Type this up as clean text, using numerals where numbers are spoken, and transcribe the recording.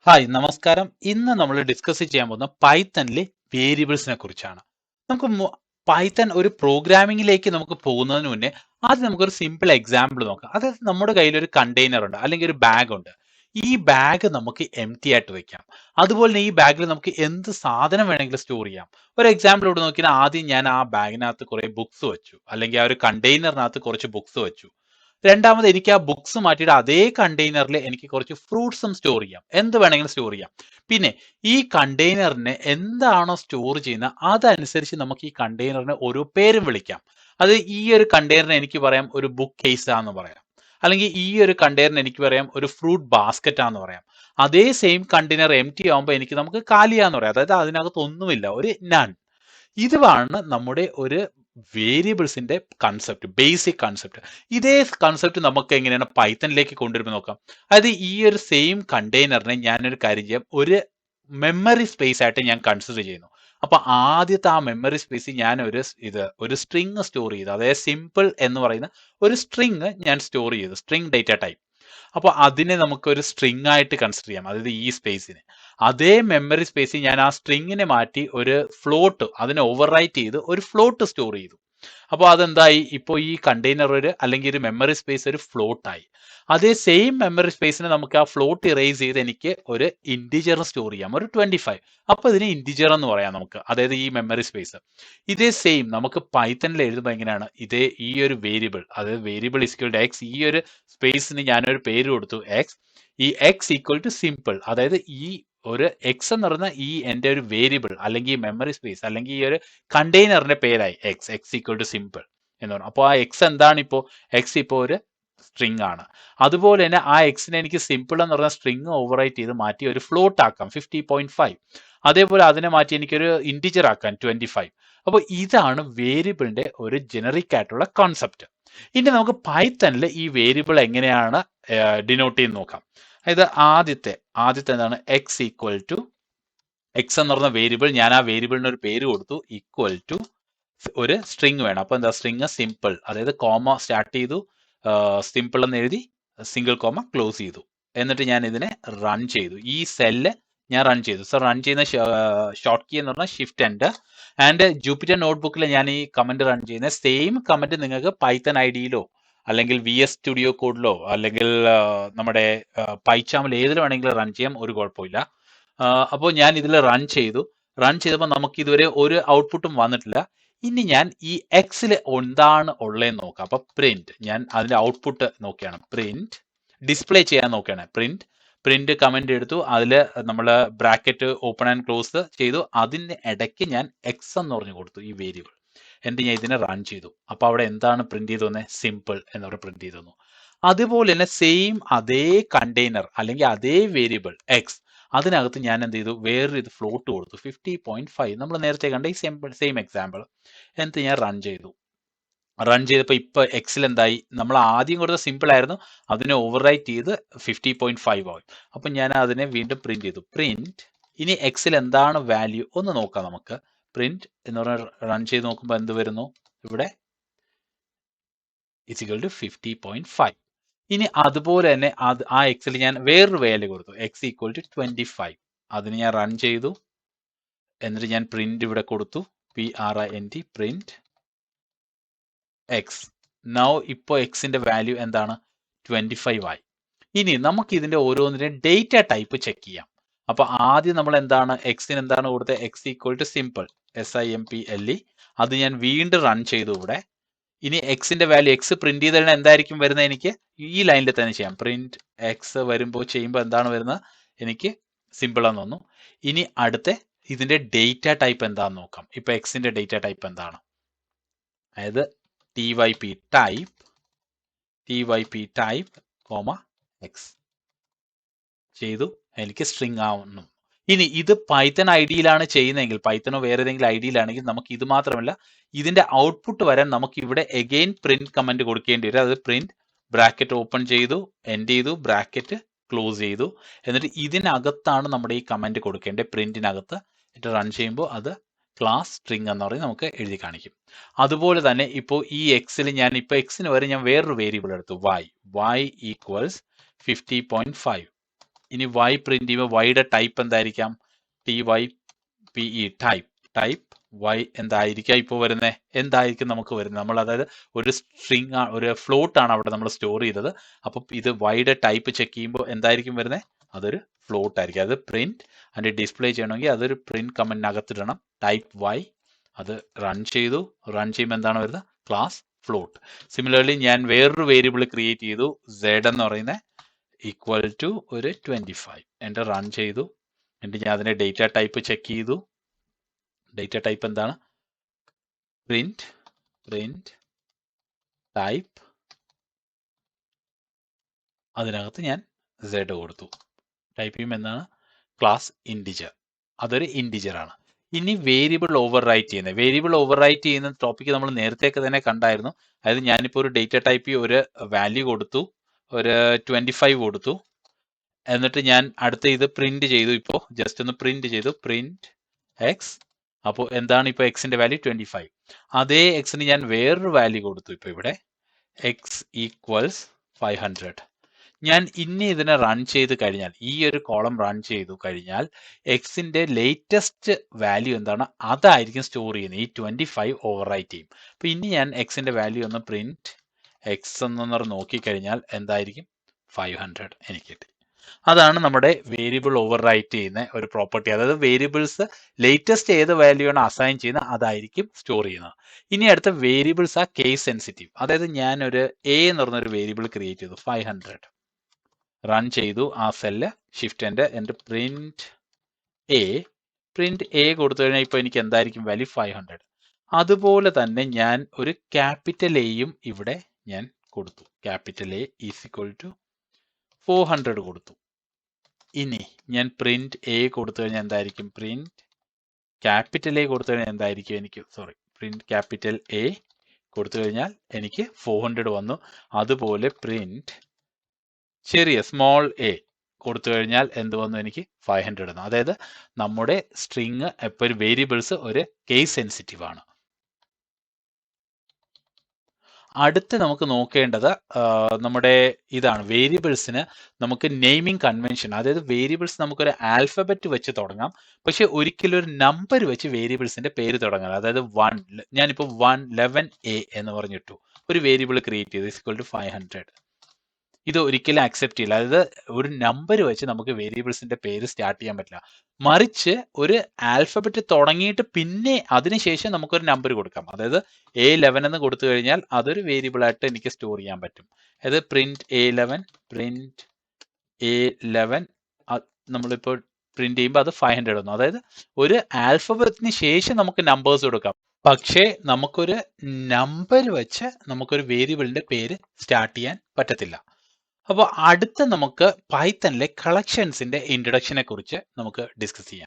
Hi നമസ്കാരം. ഇന്ന് നമ്മൾ ഡിസ്കസ് ചെയ്യാൻ പോകുന്ന പൈത്തണിലെ വേരിയബിൾസിനെ കുറിച്ചാണ്. നമുക്ക് പൈത്തൺ ഒരു പ്രോഗ്രാമിംഗിലേക്ക് നമുക്ക് പോകുന്നതിന് മുന്നേ ആദ്യം നമുക്കൊരു സിമ്പിൾ എക്സാമ്പിൾ നോക്കാം. അതായത് നമ്മുടെ കയ്യിൽ ഒരു കണ്ടെയ്നർ ഉണ്ട് അല്ലെങ്കിൽ ഒരു ബാഗ് ഉണ്ട്. ഈ ബാഗ് നമുക്ക് എം ടി ആയിട്ട് വെക്കാം. അതുപോലെ തന്നെ ഈ ബാഗിൽ നമുക്ക് എന്ത് സാധനം വേണമെങ്കിലും സ്റ്റോർ ചെയ്യാം. ഒരു എക്സാമ്പിൾ ഇവിടെ നോക്കിയാൽ ആദ്യം ഞാൻ ആ ബാഗിനകത്ത് കുറെ ബുക്സ് വെച്ചു, അല്ലെങ്കിൽ ആ ഒരു കണ്ടെയ്നറിനകത്ത് കുറച്ച് ബുക്സ് വെച്ചു. രണ്ടാമത് എനിക്ക് ആ ബുക്സ് മാറ്റിയിട്ട് അതേ കണ്ടെയ്നറിൽ എനിക്ക് കുറച്ച് ഫ്രൂട്ട്സും സ്റ്റോർ ചെയ്യാം, എന്ത് വേണമെങ്കിലും സ്റ്റോർ ചെയ്യാം. പിന്നെ ഈ കണ്ടെയ്നറിനെ എന്താണോ സ്റ്റോർ ചെയ്യുന്നത് അതനുസരിച്ച് നമുക്ക് ഈ കണ്ടെയ്നറിനെ ഓരോ പേരും വിളിക്കാം. അത് ഈ ഒരു കണ്ടെയ്നറിന് എനിക്ക് പറയാം ഒരു ബുക്ക് കേസ് ആണെന്ന് പറയാം, അല്ലെങ്കിൽ ഈ ഒരു കണ്ടെയ്നറിന് എനിക്ക് പറയാം ഒരു ഫ്രൂട്ട് ബാസ്ക്കറ്റ് ആണെന്ന് പറയാം. അതേ സെയിം കണ്ടെയ്നർ എം ടി ആകുമ്പോൾ നമുക്ക് കാലിയാന്ന് പറയാം, അതായത് അതിനകത്ത് ഒന്നുമില്ല, ഒരു നൺ. ഇതാണ് നമ്മുടെ ഒരു വേരിയബിൾസിന്റെ കൺസെപ്റ്റ്, ബേസിക് കൺസെപ്റ്റ്. ഇതേ കൺസെപ്റ്റ് നമുക്ക് എങ്ങനെയാണ് പൈത്തണിലേക്ക് കൊണ്ടുവരുമ്പോൾ നോക്കാം. അതായത് ഈ ഒരു സെയിം കണ്ടെയ്നറിനെ ഞാനൊരു കാര്യം ചെയ്യാം, ഒരു മെമ്മറി സ്പേസ് ആയിട്ട് ഞാൻ കൺസിഡർ ചെയ്യുന്നു. അപ്പൊ ആദ്യത്തെ ആ മെമ്മറി സ്പേസിൽ ഞാൻ ഒരു സ്ട്രിങ് സ്റ്റോർ ചെയ്തു, അതായത് സിമ്പിൾ എന്ന് പറയുന്ന ഒരു സ്ട്രിങ് ഞാൻ സ്റ്റോർ ചെയ്തു, സ്ട്രിങ് ഡേറ്റ ടൈപ്പ്. അപ്പോൾ അതിനെ നമുക്ക് ഒരു സ്ട്രിങ് ആയിട്ട് കൺസിഡർ ചെയ്യാം, അതായത് ഈ സ്പേസിനെ. അതേ മെമ്മറി സ്പേസിൽ ഞാൻ ആ സ്ട്രിങ്ങിനെ മാറ്റി ഒരു ഫ്ലോട്ട്, അതിനെ ഓവർ റൈറ്റ് ചെയ്ത് ഒരു ഫ്ലോട്ട് സ്റ്റോർ ചെയ്തു. അപ്പോൾ അതെന്തായി, ഇപ്പോൾ ഈ കണ്ടെയ്നർ അല്ലെങ്കിൽ ഒരു മെമ്മറി സ്പേസ് ഒരു ഫ്ലോട്ട് ആയി. അതേ സെയിം മെമ്മറി സ്പേസിനെ നമുക്ക് ആ ഫ്ലോട്ട് ഇറേസ് ചെയ്ത് എനിക്ക് ഒരു ഇൻറ്റിജർ സ്റ്റോർ ചെയ്യാം, ഒരു 25. അപ്പോൾ ഇതിന് ഇൻറ്റിജർ എന്ന് പറയാം നമുക്ക്, അതായത് ഈ മെമ്മറി സ്പേസ്. ഇതേ സെയിം നമുക്ക് പൈത്തണിൽ എഴുതുമ്പോൾ എങ്ങനെയാണ്, ഈ ഒരു വേരിയബിൾ, അതായത് വേരിയബിൾ ഈക്വൽ ടു എക്സ്, ഈ ഒരു സ്പേസിന് ഞാനൊരു പേര് കൊടുത്തു എക്സ്. ഈ എക്സ് ഈക്വൽ ടു സിമ്പിൾ, അതായത് ഈ ഒരു എക്സ് എന്ന് പറയുന്ന ഈ എൻ്റെ ഒരു വേരിയബിൾ അല്ലെങ്കിൽ മെമ്മറി സ്പേസ് അല്ലെങ്കിൽ ഈ ഒരു കണ്ടെയ്നറിന്റെ പേരായി എക്സ് ഈക്വൽ ടു സിമ്പിൾ എന്ന് പറഞ്ഞു. അപ്പോൾ ആ എക്സ് എന്താണ്, എക്സ് ഇപ്പോൾ ഒരു സ്ട്രിങ് ആണ്. അതുപോലെ തന്നെ ആ എക്സിനെ എനിക്ക് സിമ്പിൾ എന്ന് പറഞ്ഞ സ്ട്രിങ് ഓവർറൈറ്റ് ചെയ്ത് മാറ്റി ഒരു ഫ്ലോട്ട് ആക്കാം 50.5. അതേപോലെ അതിനെ മാറ്റി എനിക്കൊരു ഇൻറ്റിജർ ആക്കാം 25. അപ്പോൾ ഇതാണ് വേരിയബിളിന്റെ ഒരു ജനറിക് ആയിട്ടുള്ള കോൺസെപ്റ്റ്. ഇനി നമുക്ക് പൈത്തണിൽ ഈ വേരിയബിൾ എങ്ങനെയാണ് ഡിനോട്ട് ചെയ്ത് നോക്കാം. അതായത് ആദ്യത്തെ എന്താണ്, എക്സ് ഈക്വൽ ടു എക്സ് എന്ന് പറഞ്ഞ വേരിയബിൾ, ഞാൻ ആ വേരിയബിളിന് ഒരു പേര് കൊടുത്തു, ഈക്വൽ ടു ഒരു സ്ട്രിങ് വേണം. അപ്പൊ എന്താ സ്ട്രിങ് സിമ്പിൾ, അതായത് കോമ സ്റ്റാർട്ട് ചെയ്തു, സിമ്പിൾ എന്ന് എഴുതി സിംഗിൾ കോമ ക്ലോസ് ചെയ്തു. എന്നിട്ട് ഞാൻ ഇതിനെ റൺ ചെയ്തു, ഈ സെല്ല് ഞാൻ റൺ ചെയ്തു. സോ റൺ ചെയ്യുന്ന ഷോർട്ട് കീ എന്ന് പറഞ്ഞാൽ ഷിഫ്റ്റ് എൻ്റർ. ആൻഡ് ജൂപ്പിറ്റർ നോട്ട്ബുക്കിൽ ഞാൻ ഈ കമന്റ് റൺ ചെയ്യുന്ന സെയിം കമന്റ് നിങ്ങൾക്ക് പൈത്തൺ ഐഡിയിലോ അല്ലെങ്കിൽ വി എസ് സ്റ്റുഡിയോ കോഡിലോ അല്ലെങ്കിൽ നമ്മുടെ പൈച്ചാമിൽ ഏതിൽ വേണമെങ്കിലും റൺ ചെയ്യാം, ഒരു കുഴപ്പമില്ല. അപ്പോൾ ഞാൻ ഇതിൽ റൺ ചെയ്തപ്പോൾ നമുക്ക് ഇതുവരെ ഒരു ഔട്ട്പുട്ടും വന്നിട്ടില്ല. ഇനി ഞാൻ ഈ എക്സിൽ എന്താണ് ഉള്ളതെന്ന് നോക്കാം. അപ്പൊ പ്രിന്റ്, ഞാൻ അതിന്റെ ഔട്ട്പുട്ട് നോക്കിയാണ്, പ്രിന്റ് ഡിസ്പ്ലേ ചെയ്യാൻ നോക്കിയാണ്. പ്രിന്റ് കമന്റ് എടുത്തു, അതിൽ നമ്മൾ ബ്രാക്കറ്റ് ഓപ്പൺ ആൻഡ് ക്ലോസ് ചെയ്തു, അതിന് ഇടയ്ക്ക് ഞാൻ എക്സ് എന്ന് പറഞ്ഞു കൊടുത്തു ഈ വേരിയബിൾ. എന്നിട്ട് ഞാൻ ഇതിനെ റൺ ചെയ്തു. അപ്പൊ അവിടെ എന്താണ് പ്രിന്റ് ചെയ്തു തന്നെ, സിമ്പിൾ എന്ന് പറഞ്ഞ് പ്രിന്റ് ചെയ്തു തന്നു. അതുപോലെ തന്നെ സെയിം അതേ കണ്ടെയ്നർ അല്ലെങ്കിൽ അതേ വേരിയബിൾ എക്സ്, അതിനകത്ത് ഞാൻ എന്ത് ചെയ്തു, വേറൊരു ഫ്ലോട്ട് കൊടുത്തു 50.5, നമ്മൾ നേരത്തെ കണ്ട ഈ സെയിം എക്സാമ്പിൾ. എന്നിട്ട് ഞാൻ റൺ ചെയ്തപ്പോൾ ഇപ്പൊ എക്സിൽ എന്തായി, നമ്മൾ ആദ്യം കൊടുത്ത സിമ്പിൾ ആയിരുന്നു, അതിനെ ഓവർറൈറ്റ് ചെയ്ത് 50.5 ആയി. അപ്പൊ ഞാൻ അതിനെ വീണ്ടും പ്രിന്റ് ചെയ്തു, പ്രിന്റ്. ഇനി എക്സിൽ എന്താണ് വാല്യൂ ഒന്ന് നോക്കാം നമുക്ക്. പ്രിന്റ് എന്ന് പറഞ്ഞാൽ റൺ ചെയ്ത് നോക്കുമ്പോൾ എന്ത് വരുന്നു, ഇവിടെ ഇസിക്വൽ ടു 50.5. ഇനി അതുപോലെ തന്നെ ആ എക്സിൽ ഞാൻ വേറൊരു വാല്യൂ കൊടുത്തു, എക്സ് ഈക്വൽ ടു 25. അതിന് ഞാൻ റൺ ചെയ്തു, എന്നിട്ട് ഞാൻ പ്രിന്റ് ഇവിടെ കൊടുത്തു, PRINT പ്രിന്റ് എക്സ്. നൗ ഇപ്പോൾ എക്സിന്റെ വാല്യൂ എന്താണ്, 25 ആയി. ഇനി നമുക്ക് ഇതിന്റെ ഓരോന്നിന്റെയും ഡേറ്റ ടൈപ്പ് ചെക്ക് ചെയ്യാം. അപ്പൊ ആദ്യം നമ്മൾ എന്താണ്, എക്സിന് എന്താണ് കൊടുത്തത്, X equal to simple, SIMPLE. അത് ഞാൻ വീണ്ടും റൺ ചെയ്തു ഇവിടെ. ഇനി എക്സിന്റെ വാല്യൂ, എക്സ് പ്രിന്റ് ചെയ്ത് കഴിഞ്ഞാൽ എന്തായിരിക്കും വരുന്നത്, എനിക്ക് ഈ ലൈനിൽ തന്നെ ചെയ്യാം. പ്രിന്റ് എക്സ് ചെയ്യുമ്പോൾ എന്താണ് വരുന്നത്, എനിക്ക് സിമ്പിൾ എന്ന് വന്നു. ഇനി അടുത്ത ഇതിന്റെ ഡേറ്റ ടൈപ്പ് എന്താന്ന് നോക്കാം. ഇപ്പൊ എക്സിന്റെ ഡേറ്റ ടൈപ്പ് എന്താണ്, അതായത് TYP ടൈപ്പ് കോമ എക്സ് ചെയ്തു, എനിക്ക് സ്ട്രിങ് ആവുന്നു. ഇനി ഇത് പൈത്തൺ ഐഡിയിലാണ് ചെയ്യുന്നതെങ്കിൽ, പൈത്തണോ വേറെ ഏതെങ്കിലും ഐഡിയിലാണെങ്കിൽ നമുക്ക് ഇത് മാത്രമല്ല, ഇതിന്റെ ഔട്ട്പുട്ട് വരാൻ നമുക്ക് ഇവിടെ എഗെയിൻ പ്രിന്റ് കമന്റ് കൊടുക്കേണ്ടി വരും. അത് പ്രിന്റ് ബ്രാക്കറ്റ് ഓപ്പൺ ചെയ്തു, എൻഡ് ചെയ്തു, ബ്രാക്കറ്റ് ക്ലോസ് ചെയ്തു. എന്നിട്ട് ഇതിനകത്താണ് നമ്മുടെ ഈ കമന്റ് കൊടുക്കേണ്ടത്, പ്രിന്റിനകത്ത്. എന്നിട്ട് റൺ ചെയ്യുമ്പോൾ അത് ക്ലാസ് സ്ട്രിങ് എന്ന് പറഞ്ഞ് നമുക്ക് എഴുതി കാണിക്കും. അതുപോലെ തന്നെ ഇപ്പോൾ ഈ എക്സിൽ ഞാൻ ഇപ്പോൾ എക്സിന് വരെ ഞാൻ വേറൊരു വേരിയബിൾ എടുത്തു, y ഈക്വൽസ് 50.5. ഇനി y പ്രിന്റ് ചെയ്യുമ്പോൾ വൈയുടെ ടൈപ്പ് എന്തായിരിക്കാം? TYPE ടൈപ്പ് y എന്തായിരിക്കാം ഇപ്പോൾ വരുന്നത്? എന്തായിരിക്കും നമുക്ക് വരുന്നത്? നമ്മൾ അതായത് ഒരു സ്ട്രിങ് ഒരു ഫ്ലോട്ട് ആണ് അവിടെ നമ്മൾ സ്റ്റോർ ചെയ്തത്. അപ്പം ഇത് വൈയുടെ ടൈപ്പ് ചെക്ക് ചെയ്യുമ്പോൾ എന്തായിരിക്കും വരുന്നത്? അതൊരു ഫ്ലോട്ട് ആയിരിക്കും. അത് പ്രിന്റ് അതിന്റെ ഡിസ്പ്ലേ ചെയ്യണമെങ്കിൽ അതൊരു പ്രിന്റ് കമന്റിനകത്തിടണം ടൈപ്പ് y. അത് റൺ ചെയ്തു. റൺ ചെയ്യുമ്പോൾ എന്താണ് വരുന്നത്? Class float. സിമിലർലി ഞാൻ വേറൊരു വേരിയബിൾ ക്രിയേറ്റ് ചെയ്തു, z എന്ന് പറയുന്നത് ഈക്വൽ ടു ഒരു 25. എൻ്റെ റൺ ചെയ്തു. എന്നിട്ട് ഞാൻ അതിന്റെ ഡേറ്റ ടൈപ്പ് ചെക്ക് ചെയ്തു. ഡേറ്റ ടൈപ്പ് എന്താണ്? Print type. അതിനകത്ത് ഞാൻ z കൊടുത്തു. ടൈപ്പ് ചെയ്യുമ്പോൾ എന്താണ്? Class integer. അതൊരു ഇൻഡിജർ ആണ്. ഇനി വേരിയബിൾ ഓവർ റൈറ്റ് ചെയ്യുന്നത്. വേരിയബിൾ ഓവർ റൈറ്റ് ചെയ്യുന്ന ടോപ്പിക്ക് നമ്മൾ നേരത്തെയൊക്കെ തന്നെ കണ്ടായിരുന്നു. അതായത് ഞാനിപ്പോൾ ഒരു ഡേറ്റ ടൈപ്പ് ഒരു വാല്യൂ കൊടുത്തു, ഒരു 25 കൊടുത്തു. എന്നിട്ട് ഞാൻ അടുത്ത ഇത് പ്രിന്റ് ചെയ്തു. ഇപ്പോൾ ജസ്റ്റ് ഒന്ന് പ്രിന്റ് ചെയ്തു, പ്രിന്റ് എക്സ്. അപ്പോൾ എന്താണ് ഇപ്പോൾ എക്സിന്റെ വാല്യൂ? 25. അതേ എക്സിന് ഞാൻ വേറൊരു വാല്യൂ കൊടുത്തു. ഇപ്പോൾ ഇവിടെ എക്സ് ഈക്വൽസ് 500. ഞാൻ ഇനി ഇതിനെ റൺ ചെയ്ത് കഴിഞ്ഞാൽ, ഈ ഒരു കോളം റൺ ചെയ്തു കഴിഞ്ഞാൽ എക്സിന്റെ ലേറ്റസ്റ്റ് വാല്യൂ എന്താണ് അതായിരിക്കും സ്റ്റോർ ചെയ്യുന്നത്. ഈ 25 ഓവർ റൈറ്റ് ചെയ്യും. അപ്പൊ ഇനി ഞാൻ എക്സിന്റെ വാല്യൂ ഒന്ന് പ്രിന്റ് എക്സ് എന്ന് നോക്കിക്കഴിഞ്ഞാൽ എന്തായിരിക്കും? 500 എനിക്ക് കിട്ടി. അതാണ് നമ്മുടെ വേരിയബിൾ ഓവർ റൈറ്റ് ചെയ്യുന്ന ഒരു പ്രോപ്പർട്ടി. അതായത് വേരിയബിൾസ് ലേറ്റസ്റ്റ് ഏത് വാല്യൂ ആണ് അസൈൻ ചെയ്യുന്നത് അതായിരിക്കും സ്റ്റോർ ചെയ്യുന്നത്. ഇനി അടുത്ത വേരിയബിൾസ് ആ കേസ് സെൻസിറ്റീവ്. അതായത് ഞാൻ ഒരു എ എന്ന് പറഞ്ഞൊരു വേരിയബിൾ ക്രിയേറ്റ് ചെയ്തു, 500. റൺ ചെയ്തു. ആ സെല്ല് ഷിഫ്റ്റ് എൻ്റെ പ്രിന്റ് എ കൊടുത്തു കഴിഞ്ഞാൽ ഇപ്പോൾ എനിക്ക് എന്തായിരിക്കും വാല്യൂ? 500. അതുപോലെ തന്നെ ഞാൻ ഒരു ക്യാപിറ്റൽ എയും ഇവിടെ ഞാൻ കൊടുത്തു. Capital A is equal to 400 കൊടുത്തു. ഇനി ഞാൻ പ്രിന്റ് എ കൊടുത്തു കഴിഞ്ഞാൽ എന്തായിരിക്കും? പ്രിന്റ് ക്യാപിറ്റൽ എ കൊടുത്തു കഴിഞ്ഞാൽ എന്തായിരിക്കും? പ്രിന്റ് ക്യാപിറ്റൽ എ കൊടുത്തു കഴിഞ്ഞാൽ എനിക്ക് 400 വന്നു. അതുപോലെ പ്രിന്റ് ചെറിയ സ്മോൾ എ കൊടുത്തു കഴിഞ്ഞാൽ എന്ത് വന്നു? എനിക്ക് 500 വന്നു. അതായത് നമ്മുടെ സ്ട്രിങ് എപ്പോഴും വേരിയബിൾസ് ഒരു കേസ് സെൻസിറ്റീവ് ആണ്. അടുത്ത് നമുക്ക് നോക്കേണ്ടത് നമ്മുടെ ഇതാണ്, വേരിയബിൾസിന് നമുക്ക് നെയിമിംഗ് കൺവെൻഷൻ. അതായത് വേരിയബിൾസ് നമുക്കൊരു ആൽഫബറ്റ് വെച്ച് തുടങ്ങാം, പക്ഷെ ഒരിക്കലും ഒരു നമ്പർ വെച്ച് വേരിയബിൾസിന്റെ പേര് തുടങ്ങാം. അതായത് ഞാനിപ്പോൾ 11A എന്ന് പറഞ്ഞിട്ടു ഒരു വേരിയബിൾ ക്രിയേറ്റ് ചെയ്തു, ഈക്വൽ ടു 500. ഇത് ഒരിക്കലും അക്സെപ്റ്റ് ചെയ്യില്ല. അതായത് ഒരു നമ്പർ വെച്ച് നമുക്ക് വേരിയബിൾസിന്റെ പേര് സ്റ്റാർട്ട് ചെയ്യാൻ പറ്റില്ല. മറിച്ച് ഒരു ആൽഫബറ്റ് തുടങ്ങിയിട്ട് പിന്നെ അതിനുശേഷം നമുക്കൊരു നമ്പർ കൊടുക്കാം. അതായത് A11 എന്ന് കൊടുത്തു കഴിഞ്ഞാൽ അതൊരു വേരിയബിൾ ആയിട്ട് എനിക്ക് സ്റ്റോർ ചെയ്യാൻ പറ്റും. അതായത് പ്രിന്റ് A11 നമ്മളിപ്പോൾ പ്രിന്റ് ചെയ്യുമ്പോൾ അത് 500 വന്നു. അതായത് ഒരു ആൽഫബറ്റിന് ശേഷം നമുക്ക് നമ്പേഴ്സ് കൊടുക്കാം, പക്ഷേ നമുക്കൊരു നമ്പർ വെച്ച് നമുക്കൊരു വേരിയബിളിന്റെ പേര് സ്റ്റാർട്ട് ചെയ്യാൻ പറ്റത്തില്ല. അപ്പോൾ അടുത്ത നമുക്ക് പൈത്തണിലെ കളക്ഷൻസിന്റെ ഇൻട്രൊഡക്ഷനെ കുറിച്ച് നമുക്ക് ഡിസ്കസ് ചെയ്യാം.